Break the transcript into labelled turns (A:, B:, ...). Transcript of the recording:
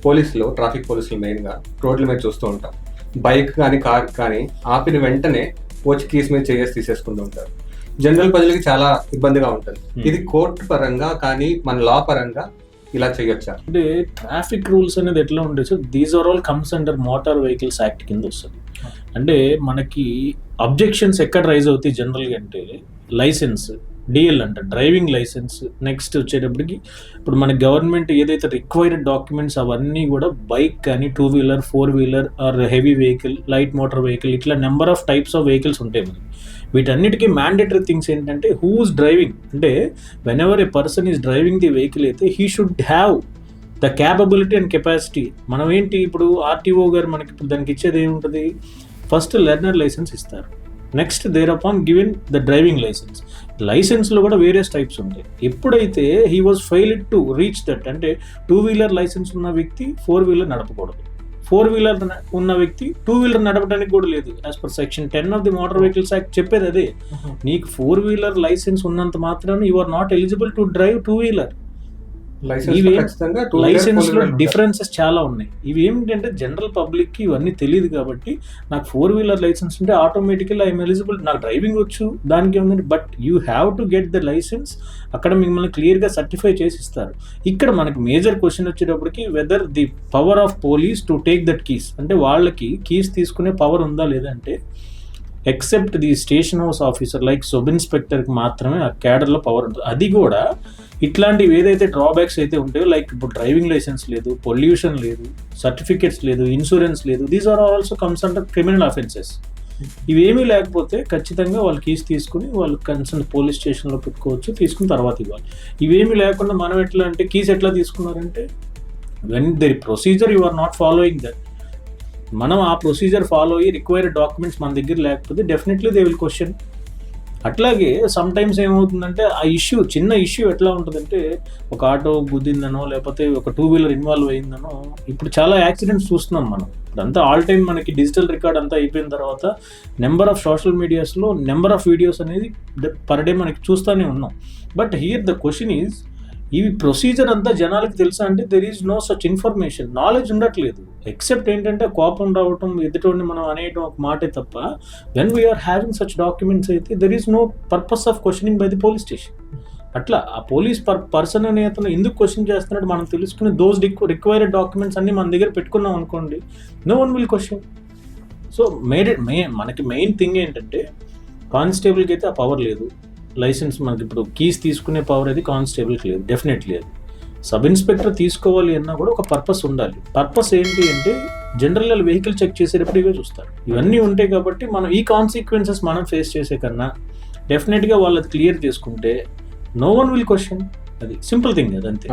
A: పోలీసులు, ట్రాఫిక్ పోలీసులు మెయిన్గా రోడ్ల మీద చూస్తూ ఉంటాం. బైక్ కానీ కార్ కానీ ఆపిన వెంటనే వచ్చి కీస్ మీద చేసి తీసేసుకుంటూ ఉంటారు. జనరల్ ప్రజలకి చాలా ఇబ్బందిగా ఉంటుంది. ఇది కోర్టు పరంగా కానీ మన లా పరంగా ఇలా చేయొచ్చా?
B: అంటే ట్రాఫిక్ రూల్స్ అనేది ఎట్లా ఉంటాయి sir, these are all comes under motor vehicles act కింద వస్తుంది. అంటే మనకి అబ్జెక్షన్స్ ఎక్కడ రైజ్ అవుతాయి జనరల్గా అంటే లైసెన్స్, డిఎల్ అంట డ్రైవింగ్ లైసెన్స్. నెక్స్ట్ వచ్చేటప్పటికి ఇప్పుడు మన గవర్నమెంట్ ఏదైతే రిక్వైర్డ్ డాక్యుమెంట్స్ అవన్నీ కూడా బైక్ కానీ 2-wheeler, 4-wheeler or heavy vehicle, light motor vehicle, ఇట్లా number of types of vehicles ఉంటాయి మనకి. వీటన్నిటికీ మ్యాండేటరీ థింగ్స్ ఏంటంటే హూస్ డ్రైవింగ్, అంటే whenever a person is driving the vehicle అయితే he should have the capability and capacity. మనం ఏంటి ఇప్పుడు ఆర్టీఓ గారు మనకి ఇప్పుడు దానికి ఇచ్చేది ఏముంటుంది, ఫస్ట్ లెర్నర్ లైసెన్స్ ఇస్తారు, next thereupon given the driving licence. లైసెన్స్లో కూడా వేరియస్ టైప్స్ ఉంటాయి. ఎప్పుడైతే he was failed to reach that, అంటే 2-wheeler లైసెన్స్ ఉన్న వ్యక్తి 4-wheeler నడపకూడదు, 4-wheeler ఉన్న వ్యక్తి 2-wheeler నడపడానికి కూడా లేదు. As per section 10 of the motor vehicles act చెప్పేది అదే. నీకు 4-wheeler లైసెన్స్ ఉన్నంత మాత్రాన you are not eligible to drive 2-wheeler. Licence లో డిఫరెన్సెస్ చాలా ఉన్నాయి. ఇవి ఏమిటంటే జనరల్ పబ్లిక్ కి ఇవన్నీ తెలియదు కాబట్టి నాకు 4-wheeler లైసెన్స్ ఉంటే ఆటోమేటికల్ ఐఎమ్ ఎలిజిబుల్, నాకు డ్రైవింగ్ వచ్చు, దానికి ఏముందంటే but you have to get the licence. అక్కడ మిమ్మల్ని క్లియర్గా సర్టిఫై చేసి ఇస్తారు. ఇక్కడ మనకి మేజర్ క్వశ్చన్ వచ్చేటప్పటికి whether the power of police to take that keys, అంటే వాళ్ళకి కీస్ తీసుకునే పవర్ ఉందా లేదంటే except the station house officer like sub ఇన్స్పెక్టర్కి మాత్రమే ఆ క్యాడర్లో పవర్ ఉంటుంది. అది కూడా ఇట్లాంటివి ఏదైతే డ్రాబ్యాక్స్ అయితే ఉంటాయో లైక్ ఇప్పుడు డ్రైవింగ్ లైసెన్స్ లేదు, పొల్యూషన్ లేదు, సర్టిఫికేట్స్ లేదు, ఇన్సూరెన్స్ లేదు, these are also comes under criminal offences. ఇవేమీ లేకపోతే ఖచ్చితంగా వాళ్ళు కీస్ తీసుకుని వాళ్ళు కన్సర్న్ పోలీస్ స్టేషన్లో పెట్టుకోవచ్చు, తీసుకున్న తర్వాత ఇవ్వాలి. ఇవేమీ లేకుండా మనం ఎట్లా అంటే కీస్ ఎట్లా తీసుకున్నారంటే when there procedure you are not following that, మనం ఆ ప్రొసీజర్ ఫాలో అయ్యి రిక్వైర్డ్ డాక్యుమెంట్స్ మన దగ్గర లేకపోతే డెఫినెట్లీ దే విల్ క్వశ్చన్. అట్లాగే సమ్ టైమ్స్ ఏమవుతుందంటే ఆ ఇష్యూ, చిన్న ఇష్యూ ఎట్లా ఉంటుందంటే ఒక ఆటో గుద్దిందనో లేకపోతే ఒక 2-wheeler ఇన్వాల్వ్ అయిందనో, ఇప్పుడు చాలా యాక్సిడెంట్స్ చూస్తున్నాం మనం. ఇదంతా ఆల్ టైమ్ మనకి డిజిటల్ రికార్డ్ అంతా అయిపోయిన తర్వాత నెంబర్ ఆఫ్ సోషల్ మీడియాస్లో నెంబర్ ఆఫ్ వీడియోస్ అనేది పర్ డే మనకి చూస్తూనే ఉన్నాం. But here the question is, ఈ ప్రొసీజర్ అంతా జనాలకు తెలుసా అంటే there is no such information, knowledge ఉండట్లేదు. ఎక్సెప్ట్ ఏంటంటే కోపం రావటం, ఎదుటోడిని మనం అనేయటం ఒక మాటే తప్ప when we are having such documents అయితే there is no purpose of questioning by the police station. అట్లా ఆ పోలీస్ పర్సన్ అనే అతను ఎందుకు క్వశ్చన్ చేస్తున్నాడు మనం తెలుసుకుని దోస్ రిక్వైర్డ్ డాక్యుమెంట్స్ అన్ని మన దగ్గర పెట్టుకున్నాం అనుకోండి, no one will question. So మనకి మెయిన్ థింగ్ ఏంటంటే కానిస్టేబుల్కి అయితే ఆ పవర్ లేదు. లైసెన్స్ మనకి ఇప్పుడు కీస్ తీసుకునే పవర్ అది కానిస్టేబుల్కి లేదు, డెఫినెట్లీ లేదు. సబ్ ఇన్స్పెక్టర్ తీసుకోవాలి అన్నా కూడా ఒక పర్పస్ ఉండాలి. పర్పస్ ఏంటి అంటే జనరల్ వెహికల్ చెక్ చేసేటప్పుడు ఇవే చూస్తారు. ఇవన్నీ ఉంటాయి కాబట్టి మనం ఈ కాన్సిక్వెన్సెస్ మనం ఫేస్ చేసే కన్నా డెఫినెట్గా వాళ్ళది క్లియర్ చేసుకుంటే నో వన్ విల్ క్వశ్చన్. అది సింపుల్ థింగ్, అదంతే.